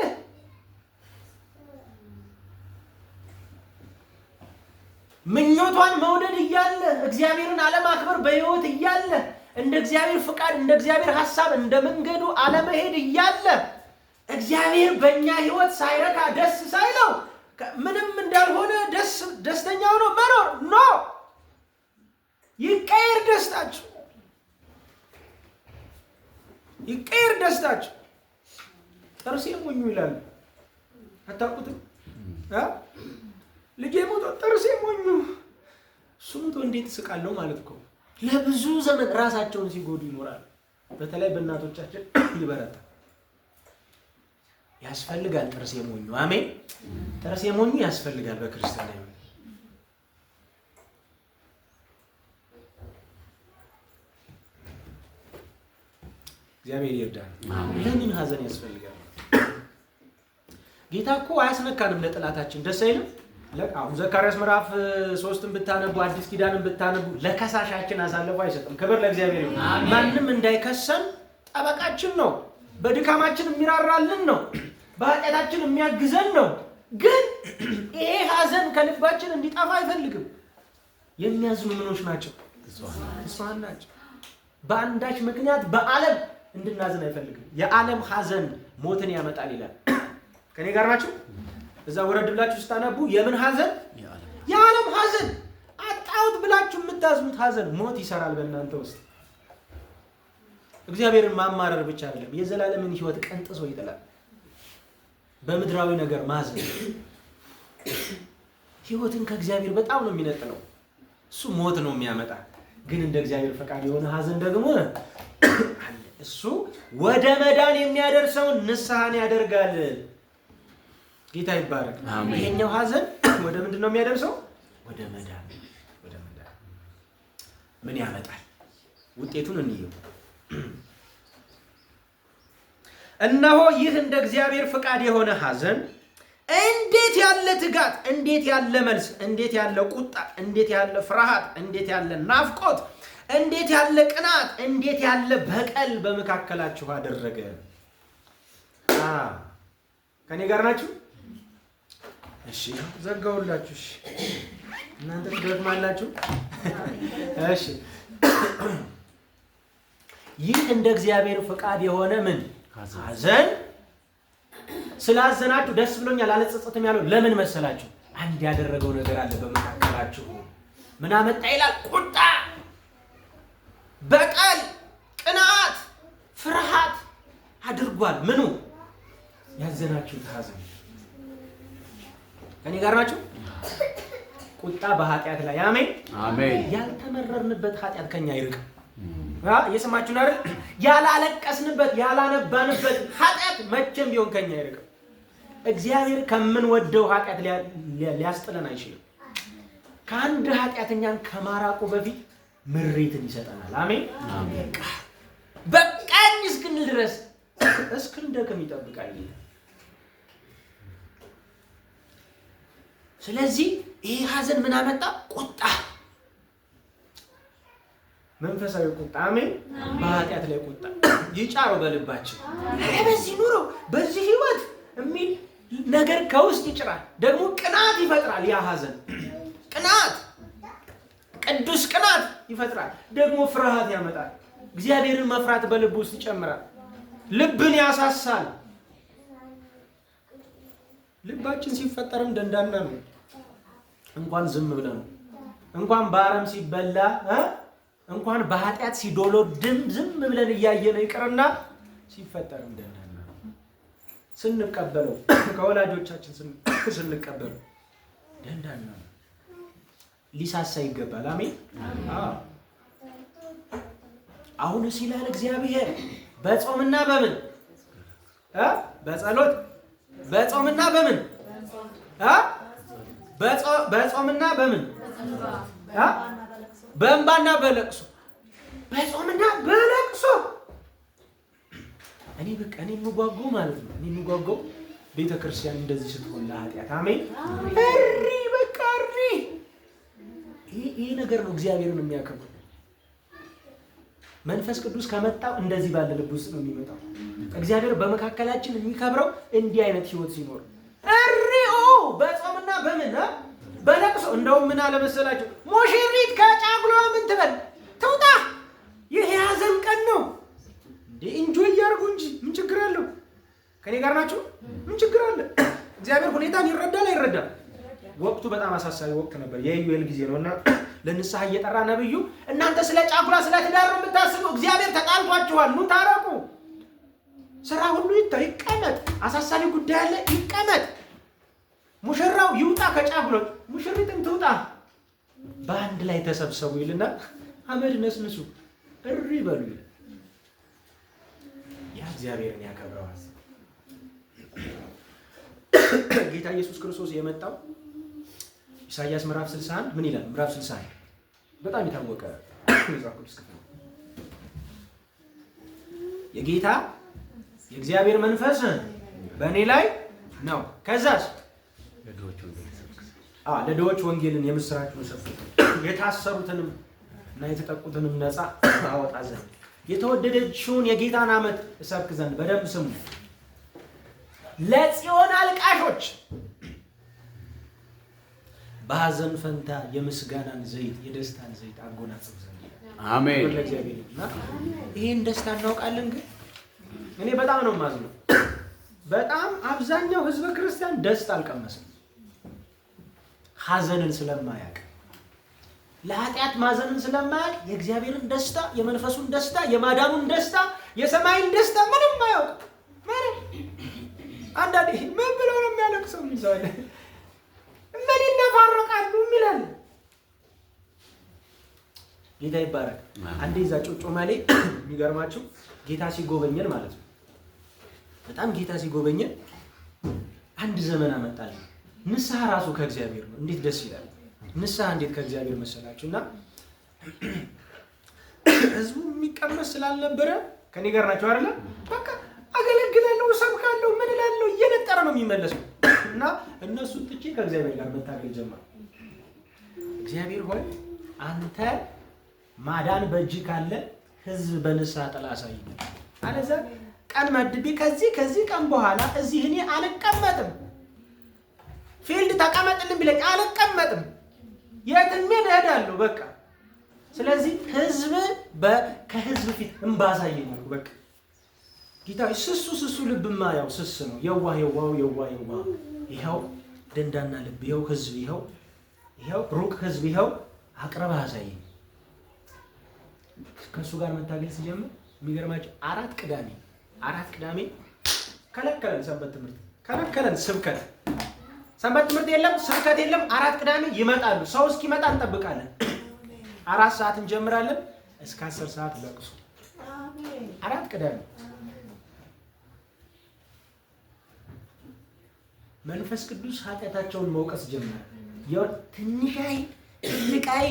ምኞቷን መውደድ እያለ እግዚአብሔርን አለማክበር በሕይወት እያለ እንደ እግዚአብሔር ፍቃድ እንደ እግዚአብሔር ሐሳብ እንደ መንገዱ አለመሄድ እያለ እግዚአብሔር በእኛ ሕይወት ሳይረካ ደስ ሳይለው ምንም እንዳልሆነ ደስተኛ ሆኖ መኖር ኖ። ይቀየር ደስታችሁ፣ ይቀየር ደስታችሁ። ጥርሴ ሞኙ ይላሉ። አታውቁትም? ልጄ ሞቶ ጥርሴ ሞኙ። እሱ ሞቶ እንዴት እስቃለሁ ማለት እኮ። ለብዙ ዘመን ራሳቸውን ሲጎዱ ይኖራሉ። በተለይ በእናቶቻችን ይበረታል። ያስፈልጋል ጥርሴ ሞኙ። አሜን። ጥርሴ ሞኙ ያስፈልጋል በክርስቲያን ላይ። እግዚአብሔር ይርዳል። ለምን ሐዘን ያስፈልጋል? ጌታ እኮ አያስነካንም ለጥላታችን። ደስ አይልም? አሁን ዘካርያስ ምዕራፍ 3ን ብታነቡ አዲስ ኪዳንን ብታነቡ ለከሳሻችን አሳልፎ አይሰጥም። ክብር ለእግዚአብሔር ይሁን። ማንም እንዳይከሰን ጠበቃችን ነው። በድካማችን የሚራራልን ነው። በኃጢአታችን የሚያግዘን ነው። ግን ይሄ ሐዘን ከልባችን እንዲጠፋ አይፈልግም። የሚያዝኑ ምኖች ናቸው? ንጹሐን ናቸው። በአንዳች ምክንያት በዓለም እንድናዝን አይፈልግም። የዓለም ሐዘን ሞትን ያመጣል ይላል። ከኔ ጋር ናችሁ? እዛ ወረድ ብላችሁ ስታነቡ የምን ሐዘን? የዓለም ሐዘን። አጣሁት ብላችሁ የምታዝኑት ሐዘን ሞት ይሰራል በእናንተ ውስጥ። እግዚአብሔርን ማማረር ብቻ አይደለም፣ የዘላለምን ሕይወት ቀንጥሶ ይጥላል። በምድራዊ ነገር ማዘን ሕይወትን ከእግዚአብሔር በጣም ነው የሚነጥለው። እሱ ሞት ነው የሚያመጣ። ግን እንደ እግዚአብሔር ፈቃድ የሆነ ሐዘን ደግሞ አለ። እሱ ወደ መዳን የሚያደርሰውን ንስሐን ያደርጋል። ጌታ ይባረክ። ይሄኛው ሐዘን ወደ ምንድን ነው የሚያደርሰው? ወደ መዳን። ወደ መዳን ምን ያመጣል? ውጤቱን እንየው። እነሆ ይህ እንደ እግዚአብሔር ፍቃድ የሆነ ሐዘን እንዴት ያለ ትጋት፣ እንዴት ያለ መልስ፣ እንዴት ያለ ቁጣ፣ እንዴት ያለ ፍርሃት፣ እንዴት ያለ ናፍቆት፣ እንዴት ያለ ቅናት፣ እንዴት ያለ በቀል በመካከላችሁ አደረገ። ከኔ ጋር ናችሁ? እሺ ዘጋውላችሁ። እሺ እናንተ ትደግማላችሁ። እሺ ይህ እንደ እግዚአብሔር ፈቃድ የሆነ ምን ሐዘን ስላዘናችሁ ደስ ብሎኛል አልጸጸትም ያለው ለምን መሰላችሁ? አንድ ያደረገው ነገር አለ በመካከላችሁ። ምን አመጣ ይላል? ቁጣ፣ በቀል፣ ቅናት፣ ፍርሃት አድርጓል። ምኑ ያዘናችሁት ሐዘን። ከኔ ጋር ናችሁ? ቁጣ በኃጢአት ላይ አሜን አሜን። ያልተመረርንበት ኃጢአት ከኛ ይርቅ። እየሰማችሁ ነው አይደል? ያላለቀስንበት ያላነባንበት ኃጢአት መቼም ቢሆን ከኛ ይርቅ። እግዚአብሔር ከምንወደው ኃጢአት ሊያስጥለን አይችልም። ከአንድ ኃጢአተኛን ከማራቁ በፊት ምሬትን ይሰጠናል። አሜን አሜን። በቃኝ እስክንል ድረስ እስክንደክም ይጠብቃል። ስለዚህ ይሄ ሐዘን ምን አመጣ? ቁጣ፣ መንፈሳዊ ቁጣ። አሜን። በኃጢአት ላይ ቁጣ ይጫረው በልባችን። በዚህ ኑሮ በዚህ ህይወት የሚል ነገር ከውስጥ ይጭራል። ደግሞ ቅናት ይፈጥራል። ያ ሐዘን ቅናት፣ ቅዱስ ቅናት ይፈጥራል። ደግሞ ፍርሃት ያመጣል። እግዚአብሔርን መፍራት በልብ ውስጥ ይጨምራል። ልብን ያሳሳል። ልባችን ሲፈጠርም ደንዳና ነው። እንኳን ዝም ብለን ነው እንኳን በአረም ሲበላ እንኳን በኃጢአት ሲዶሎድም ዝም ብለን እያየነ ይቅርና ሲፈጠርም ደንዳና ነው። ስንቀበለው ከወላጆቻችን ስንቀበለው ደንዳና ነው። ሊሳሳ ይገባል። አሜን። አሁን ሲላል እግዚአብሔር በጾምና በምን በጸሎት በጾምና በምን በጾምና በምን በእንባና በለቅሶ በጾምና በለቅሶ እኔ የምጓጓው ማለት ነው። እኔ የምጓጓው ቤተክርስቲያን እንደዚህ ስትሆን ለኃጢአት አሜን እሪ በቃ እሪ። ይሄ ነገር ነው እግዚአብሔርን የሚያከብረው። መንፈስ ቅዱስ ከመጣው እንደዚህ ባለ ልብ ውስጥ ነው የሚመጣው። እግዚአብሔር በመካከላችን የሚከብረው እንዲህ አይነት ህይወት ሲኖር እሪኦ በጾምና በምን በለቅሶ። እንደውም ምን አለ መሰላችሁ? ሙሽሪት ከጫጉሏ ምን ትበል ትውጣ። ይሄ ሐዘን ቀን ነው እንዴ! እንጆይ ያርጉ እንጂ ምን ችግር አለው? ከኔ ጋር ናችሁ? ምን ችግር አለ? እግዚአብሔር ሁኔታን ይረዳል አይረዳም? ወቅቱ በጣም አሳሳቢ ወቅት ነበር። የኢዩኤል ጊዜ ነውና ለንስሐ እየጠራ ነብዩ እናንተ ስለ ጫጉላ ስለ ትዳር ነው የምታስቡ፣ እግዚአብሔር ተጣልቷችኋል፣ ኑ ታረቁ። ስራ ሁሉ ይቀመጥ፣ አሳሳቢ ጉዳይ አለ ይቀመጥ፣ ሙሽራው ይውጣ ከጫጉሎት፣ ሙሽሪትም ትውጣ፣ በአንድ ላይ ተሰብሰቡ ይልና አመድ ነስንሱ እሪ በሉ። ያ እግዚአብሔርን ያከብረዋል። ጌታ ኢየሱስ ክርስቶስ የመጣው ኢሳይያስ ምዕራፍ 61 ምን ይላል? ምዕራፍ 61 በጣም የታወቀ መጽሐፍ ቅዱስ ክፍል ነው። የጌታ የእግዚአብሔር መንፈስ በእኔ ላይ ነው። ከዛስ ለድሆች ወንጌልን የምስራች መሰብሰብ፣ የታሰሩትንም እና የተጠቁትንም ነፃ አወጣ ዘንድ፣ የተወደደችውን የጌታን ዓመት እሰብክ ዘንድ። በደንብ ስሙ። ለጽዮን አልቃሾች በሐዘን ፈንታ የምስጋናን ዘይት የደስታን ዘይት አጎናጽፍ ዘንድ። አሜን። ይሄን ደስታ እናውቃለን። ግን እኔ በጣም ነው የማዝነው። በጣም አብዛኛው ህዝበ ክርስቲያን ደስታ አልቀመስም። ሐዘንን ስለማያውቅ፣ ለኃጢአት ማዘንን ስለማያውቅ የእግዚአብሔርን ደስታ፣ የመንፈሱን ደስታ፣ የማዳኑን ደስታ፣ የሰማይን ደስታ ምንም አያውቅ። ምንም አንዳንዴ ምን ብለው ነው የሚያለቅሰው ይዘዋል ምን ይነፋረቃሉ የሚላል። ጌታ ይባረክ። አንዴ እዛ ጮጮማሌ የሚገርማችሁ ጌታ ሲጎበኘን ማለት ነው። በጣም ጌታ ሲጎበኘን አንድ ዘመን አመጣል። ንስሐ ራሱ ከእግዚአብሔር ነው። እንዴት ደስ ይላል! ንስሐ እንዴት ከእግዚአብሔር መሰላችሁ። እና ህዝቡ የሚቀመስ ስላልነበረ ከኔ ጋር ናቸው አይደለ? በቃ አገለግላለሁ፣ እሰብካለሁ፣ ምን እላለሁ እየነጠረ ነው የሚመለሰው። እና እነሱን ትቼ ከእግዚአብሔር ጋር መታገል ጀመርኩ። እግዚአብሔር ሆይ አንተ ማዳን በእጅ ካለ ህዝብ በንስሐ ጥላ አሳየኝ። አለዛ ቀን መድቤ ከዚህ ቀን በኋላ እዚህ እኔ አልቀመጥም። ፊልድ ተቀመጥልን ቢለኝ አልቀመጥም። የትም እሄዳለሁ። በቃ ስለዚህ ህዝብ ከህዝብ ፊት እንባሳየኝ አልኩ። በቃ ጌታ ስሱ ልብማ ያው ስስ ነው። የዋህ ይኸው ደንዳና ልብ ይኸው ህዝብ ይኸው ሩቅ ህዝብ ይኸው አቅርበህ አሳየኝ። ከእሱ ጋር መታገል ሲጀምር የሚገርማቸው አራት ቅዳሜ ከለከለን። ሰንበት ትምህርት ከለከለን። ስብከት ሰንበት ትምህርት የለም፣ ስብከት የለም። 4 ቅዳሜ ይመጣሉ። ሰው እስኪመጣ እንጠብቃለን። 4 ሰዓት እንጀምራለን እስከ 10 ሰዓት ለቅሶ። 4 ቅዳሜ መንፈስ ቅዱስ ኃጢአታቸውን መውቀስ ጀመረ። ትንሻይ ትልቃይ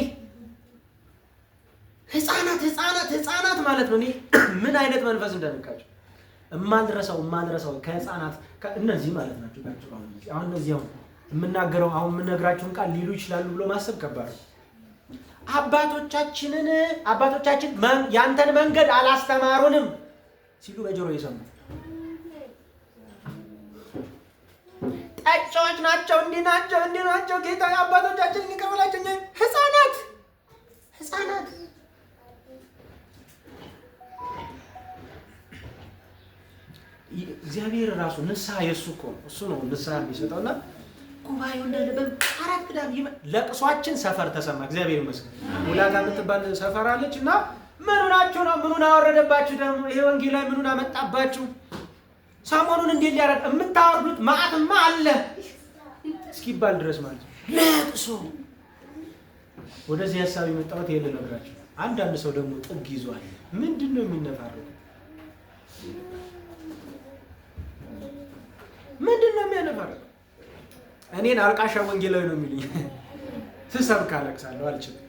ህፃናት ማለት ነው። እኔ ምን አይነት መንፈስ እንደነካቸው እማልረሳው ከህፃናት እነዚህ ማለት ናቸው። አሁን እነዚህ የምናገረው የምነግራችሁን ቃል ሊሉ ይችላሉ ብሎ ማሰብ ከባድ። አባቶቻችን ያንተን መንገድ አላስተማሩንም ሲሉ በጆሮ የሰሙ ጠጪዎች ናቸው፣ እንዲህ ናቸው። ጌታ አባቶቻችን ይቅር በላቸው። ህፃናት እግዚአብሔር ራሱ ንስሐ የእሱ እኮ ነው። እሱ ነው ንስሐ የሚሰጠውና ጉባኤው እንዳለበት 4 ቅዳሜ ለቅሷችን ሰፈር ተሰማ። እግዚአብሔር ይመስገን። ሙላታ የምትባል ሰፈር አለች እና ምኑናችሁ ነው? ምኑን አወረደባችሁ ደግሞ? ይሄ ወንጌል ላይ ምኑን አመጣባችሁ? ሰሞኑን እንዴት ሊያረግ የምታወርዱት ማዕትማ አለ እስኪባል ድረስ ማለት ነው። ለቅሶ ወደዚህ ሀሳብ የመጣሁት ይሄን ልነግራችሁ። አንዳንድ ሰው ደግሞ ጥግ ይዟል። ምንድን ነው የሚነፋረው? ምንድን ነው የሚያነፋረው? እኔን አልቃሻ ወንጌላዊ ነው የሚሉኝ። ስሰብክ አለቅሳለሁ፣ አልችልም።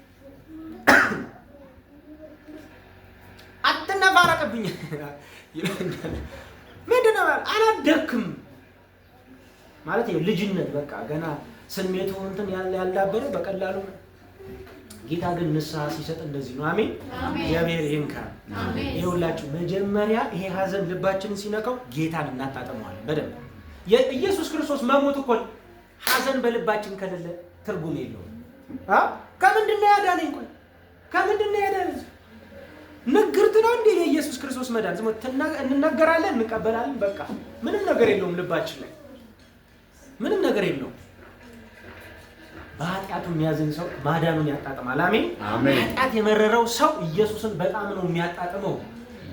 አትነፋረቅብኝ። ምንድን ነው አላደክም ማለት ልጅነት በቃ ገና ስሜቱ እንትን ያላበረ በቀላሉ። ጌታ ግን ንስሐ ሲሰጥ እንደዚህ ነው። አሜን። እግዚአብሔር ይንካ። ይኸውላችሁ መጀመሪያ ይሄ ሀዘን ልባችንን ሲነካው ጌታን እናጣጥመዋለን በደንብ። የኢየሱስ ክርስቶስ መሞት እኮ ሀዘን በልባችን ከሌለ ትርጉም የለውም። ከምንድን ነው ያዳነኝ? ቆይ ከምንድን ነው ያዳነኝ? ንግርት ነው እንዴ የኢየሱስ ክርስቶስ መዳን? ዝም እንነገራለን፣ እንቀበላለን፣ በቃ ምንም ነገር የለውም ልባችን ላይ ምንም ነገር የለውም። በኃጢአቱ የሚያዝን ሰው ማዳኑን ያጣጥማል። አሜን። ኃጢአት የመረረው ሰው ኢየሱስን በጣም ነው የሚያጣጥመው።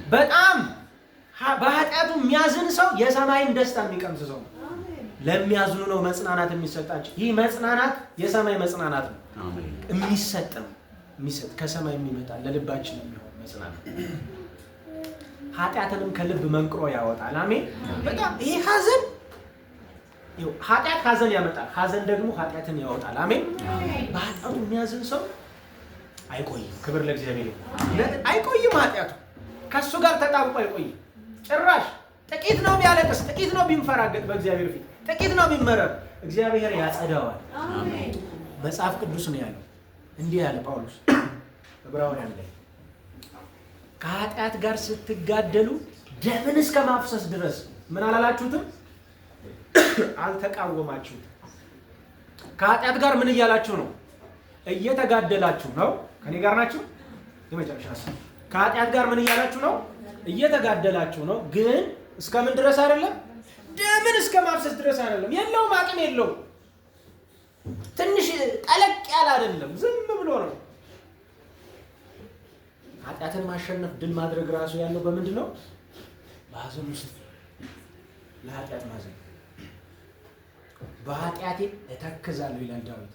በጣም በኃጢአቱ የሚያዝን ሰው የሰማይን ደስታ የሚቀምስ ሰው ነው። ለሚያዝኑ ነው መጽናናት የሚሰጣቸው። ይህ መጽናናት የሰማይ መጽናናት ነው። የሚሰጥ ከሰማይ የሚመጣ ለልባችን የሚሆን መጽናናት ኃጢአትንም ከልብ መንቅሮ ያወጣል። አሜን። በጣም ይሄ ኃጢአት ሀዘን ያመጣል። ሀዘን ደግሞ ኃጢአትን ያወጣል። አሜን። በኃጢአቱ የሚያዝን ሰው አይቆይም። ክብር ለእግዚአብሔር። አይቆይም። ኃጢአቱ ከሱ ጋር ተጣብቆ አይቆይም። ጭራሽ ጥቂት ነው ቢያለቅስ፣ ጥቂት ነው ቢንፈራገጥ በእግዚአብሔር ፊት፣ ጥቂት ነው ቢመረር፣ እግዚአብሔር ያጸዳዋል። አሜን። መጽሐፍ ቅዱስ ነው ያለው። እንዲህ ያለ ጳውሎስ ዕብራውያን ላይ ከኃጢአት ጋር ስትጋደሉ ደምን እስከ ማፍሰስ ድረስ ምን አላላችሁትም? አልተቃወማችሁት። ከኃጢአት ጋር ምን እያላችሁ ነው? እየተጋደላችሁ ነው። ከኔ ጋር ናችሁ? የመጨረሻ ከኃጢአት ጋር ምን እያላችሁ ነው? እየተጋደላችሁ ነው። ግን እስከምን ድረስ አይደለም? ደምን እስከ ማፍሰስ ድረስ አይደለም። የለውም፣ አቅም የለውም። ትንሽ ጠለቅ ያለ አይደለም፣ ዝም ብሎ ነው። ኃጢአትን ማሸነፍ ድል ማድረግ ራሱ ያለው በምንድን ነው? በሀዘን ውስጥ ለኃጢአት ማዘን። በኃጢአቴ እተክዛለሁ ይላል ዳዊት።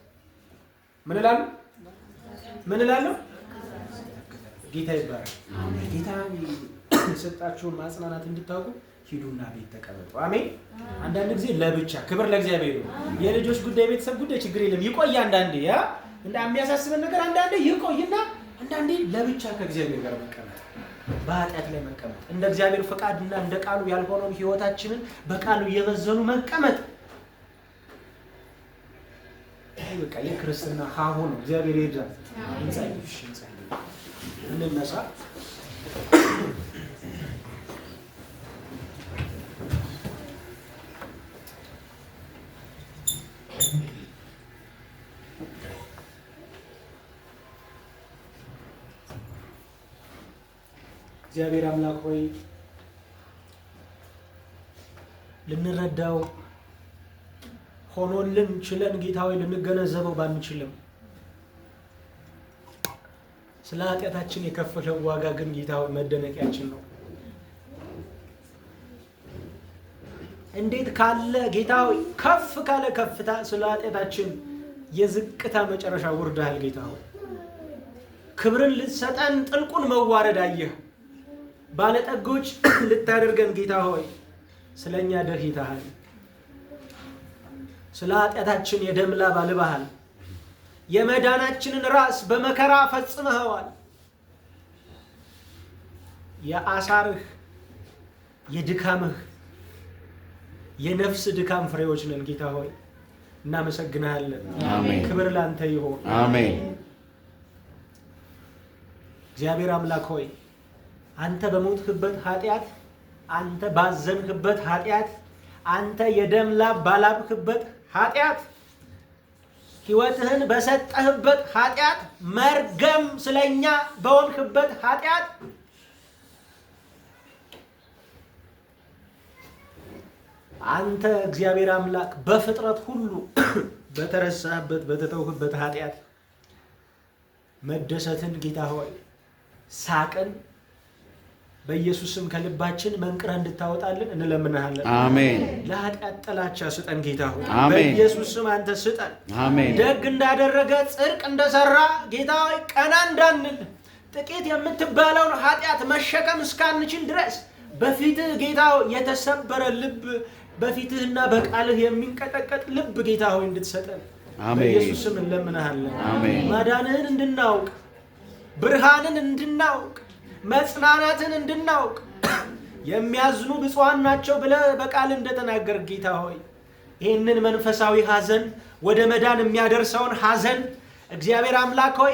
ምን እላለሁ? ጌታ ይባላል። ጌታ የሰጣችሁን ማጽናናት እንድታውቁ ሂዱና ቤት ተቀመጡ። አሜን። አንዳንድ ጊዜ ለብቻ ክብር ለእግዚአብሔር ነው። የልጆች ጉዳይ፣ ቤተሰብ ጉዳይ ችግር የለም፣ ይቆይ። አንዳንዴ የሚያሳስበን ነገር አንዳንዴ ይቆይና አንዳንዴ ለብቻ ከእግዚአብሔር ጋር መቀመጥ፣ በኃጢአት ላይ መቀመጥ፣ እንደ እግዚአብሔር ፈቃድና እንደ ቃሉ ያልሆነውን ህይወታችንን በቃሉ እየመዘኑ መቀመጥ። ይሄ በቃ የክርስትና ሀሁ ነው። እግዚአብሔር ይርዳን። እንጸልይ። እንነሳ። እግዚአብሔር አምላክ ሆይ ልንረዳው ሆኖልን ችለን ጌታ ሆይ ልንገነዘበው ባንችልም ስለ ኃጢአታችን የከፈለው ዋጋ ግን ጌታ ሆይ መደነቂያችን ነው። እንዴት ካለ ጌታ ሆይ ከፍ ካለ ከፍታ ስለ ኃጢአታችን የዝቅታ መጨረሻ ወርደሃል ጌታ ሆይ። ክብርን ልትሰጠን ጥልቁን መዋረድ አየህ። ባለጠጎች ልታደርገን ጌታ ሆይ ስለኛ ደህይተሃል። ስለ ኃጢአታችን የደም ላብ አልበሃል። የመዳናችንን ራስ በመከራ ፈጽመኸዋል። የአሳርህ የድካምህ የነፍስ ድካም ፍሬዎች ነን ጌታ ሆይ እናመሰግናለን። ክብር ላንተ ይሁን። አሜን። እግዚአብሔር አምላክ ሆይ አንተ በሞትክበት ኃጢአት፣ አንተ ባዘንክበት ኃጢአት፣ አንተ የደም ላብ ባላብክበት ኃጢአት፣ ሕይወትህን በሰጠህበት ኃጢአት፣ መርገም ስለኛ በሆንክበት ኃጢአት አንተ እግዚአብሔር አምላክ በፍጥረት ሁሉ በተረሳህበት በተተውህበት ኃጢአት መደሰትን ጌታ ሆይ ሳቅን በኢየሱስም ከልባችን መንቅረህ እንድታወጣልን እንለምንሃለን። አሜን። ለኃጢአት ጥላቻ ስጠን ጌታ ሆይ አሜን። በኢየሱስም አንተ ስጠን። አሜን። ደግ እንዳደረገ ጽድቅ እንደሰራ ጌታ ሆይ ቀና እንዳንል ጥቂት የምትባለውን ኃጢአት መሸከም እስካንችል ድረስ በፊትህ ጌታ ሆይ የተሰበረ ልብ በፊትህና በቃልህ የሚንቀጠቀጥ ልብ ጌታ ሆይ እንድትሰጠን በኢየሱስም እንለምንሃለን። አሜን። ማዳንህን እንድናውቅ ብርሃንን እንድናውቅ መጽናናትን እንድናውቅ የሚያዝኑ ብፁዓን ናቸው ብለህ በቃል እንደተናገር ጌታ ሆይ ይህንን መንፈሳዊ ሐዘን ወደ መዳን የሚያደርሰውን ሐዘን እግዚአብሔር አምላክ ሆይ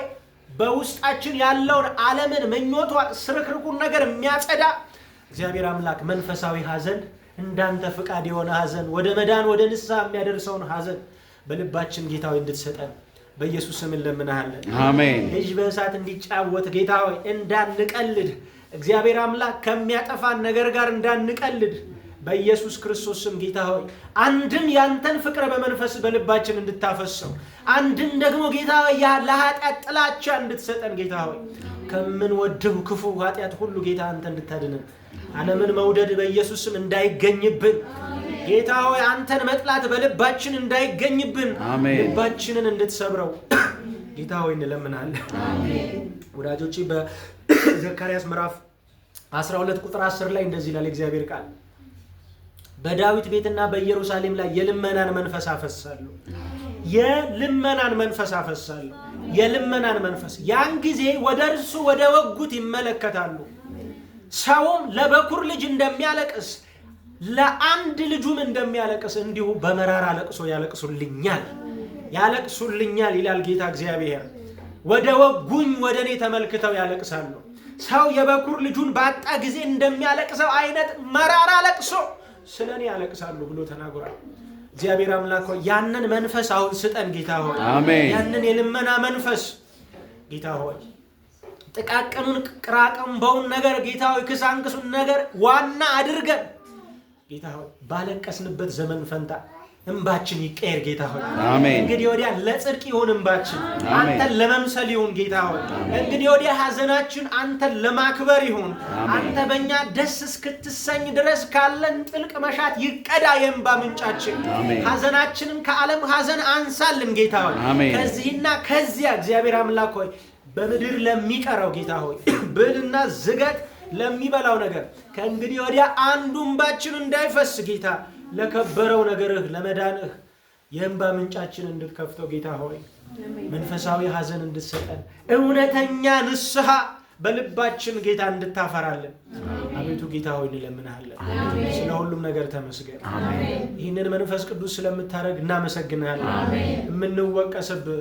በውስጣችን ያለውን ዓለምን ምኞቷን ስርክርኩን ነገር የሚያጸዳ እግዚአብሔር አምላክ መንፈሳዊ ሐዘን እንዳንተ ፍቃድ የሆነ ሐዘን ወደ መዳን ወደ ንስሐ የሚያደርሰውን ሐዘን በልባችን ጌታ ሆይ እንድትሰጠን በኢየሱስ ስም እንለምንሃለን። አሜን። ልጅ በእሳት እንዲጫወት ጌታ ሆይ እንዳንቀልድ እግዚአብሔር አምላክ ከሚያጠፋን ነገር ጋር እንዳንቀልድ በኢየሱስ ክርስቶስ ስም ጌታ ሆይ አንድም ያንተን ፍቅር በመንፈስ በልባችን እንድታፈሰው አንድም ደግሞ ጌታ ሆይ ለኃጢአት ጥላቻ እንድትሰጠን ጌታ ሆይ ከምንወደው ክፉ ኃጢአት ሁሉ ጌታ አንተ እንድታድነን ዓለምን መውደድ በኢየሱስ ስም እንዳይገኝብን ጌታ ሆይ አንተን መጥላት በልባችን እንዳይገኝብን ልባችንን እንድትሰብረው ጌታ ሆይ እንለምናለን። ወዳጆቼ በዘካርያስ ምዕራፍ 12 ቁጥር 10 ላይ እንደዚህ ይላል እግዚአብሔር ቃል በዳዊት ቤትና በኢየሩሳሌም ላይ የልመናን መንፈስ አፈሳለሁ። የልመናን መንፈስ አፈሳለሁ። የልመናን መንፈስ ያን ጊዜ ወደ እርሱ ወደ ወጉት ይመለከታሉ። ሰውም ለበኩር ልጅ እንደሚያለቅስ ለአንድ ልጁም እንደሚያለቅስ እንዲሁ በመራራ ለቅሶ ያለቅሱልኛል ይላል ጌታ እግዚአብሔር። ወደ ወጉኝ ወደ እኔ ተመልክተው ያለቅሳሉ። ሰው የበኩር ልጁን ባጣ ጊዜ እንደሚያለቅሰው አይነት መራራ ለቅሶ ስለ እኔ ያለቅሳሉ ብሎ ተናግሯል። እግዚአብሔር አምላክ ሆይ ያንን መንፈስ አሁን ስጠን ጌታ ሆይ። አሜን። ያንን የልመና መንፈስ ጌታ ሆይ ጥቃቅኑን ቅራቅንበውን ነገር ጌታ ሆይ ክሳንክሱን ነገር ዋና አድርገን ጌታ ሆይ ባለቀስንበት ዘመን ፈንታ እንባችን ይቀየር ጌታ ሆይ። አሜን። እንግዲህ ወዲያ ለጽድቅ ይሁን እንባችን አንተን ለመምሰል ይሁን ጌታ ሆይ። እንግዲህ ወዲያ ሐዘናችን አንተን ለማክበር ይሁን። አንተ በእኛ ደስ እስክትሰኝ ድረስ ካለን ጥልቅ መሻት ይቀዳ የእንባ ምንጫችን። ሐዘናችንን ከዓለም ሐዘን አንሳልን ጌታ ሆይ። ከዚህና ከዚያ እግዚአብሔር አምላክ ሆይ በምድር ለሚቀረው ጌታ ሆይ ብልና ዝገት ለሚበላው ነገር ከእንግዲህ ወዲያ አንዱ እንባችን እንዳይፈስ ጌታ ለከበረው ነገርህ ለመዳንህ የእንባ ምንጫችን እንድትከፍተው ጌታ ሆይ መንፈሳዊ ሐዘን እንድትሰጠን እውነተኛ ንስሐ በልባችን ጌታ እንድታፈራለን አቤቱ ጌታ ሆይ እንለምንሃለን። ስለ ሁሉም ነገር ተመስገን። ይህንን መንፈስ ቅዱስ ስለምታደርግ እናመሰግናለን። የምንወቀስብህ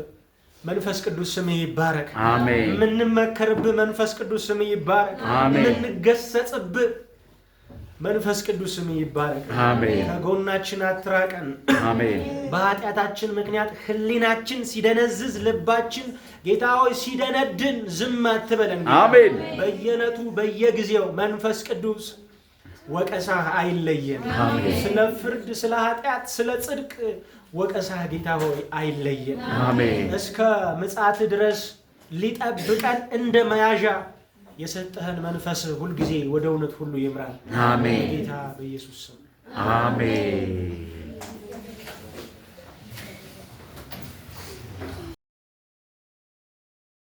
መንፈስ ቅዱስ ስም ይባረክ። አሜን። የምንመከርብህ መንፈስ ቅዱስ ስም ይባረክ። የምንገሰጽብህ መንፈስ ቅዱስ ስም ይባረክ። አሜን። ከጎናችን አትራቀን። አሜን። በኃጢአታችን ምክንያት ህሊናችን ሲደነዝዝ ልባችን ጌታ ሆይ ሲደነድን ዝም አትበለን። አሜን። በየዕለቱ በየጊዜው መንፈስ ቅዱስ ወቀሳህ አይለየን። ስለ ፍርድ፣ ስለ ኃጢአት፣ ስለ ጽድቅ ወቀሳህ ጌታ ሆይ አይለየን። አሜን። እስከ ምጽአት ድረስ ሊጠብቀን እንደ መያዣ የሰጠህን መንፈስ ሁልጊዜ ወደ እውነት ሁሉ ይምራል። አሜን። ጌታ በኢየሱስ ስም አሜን።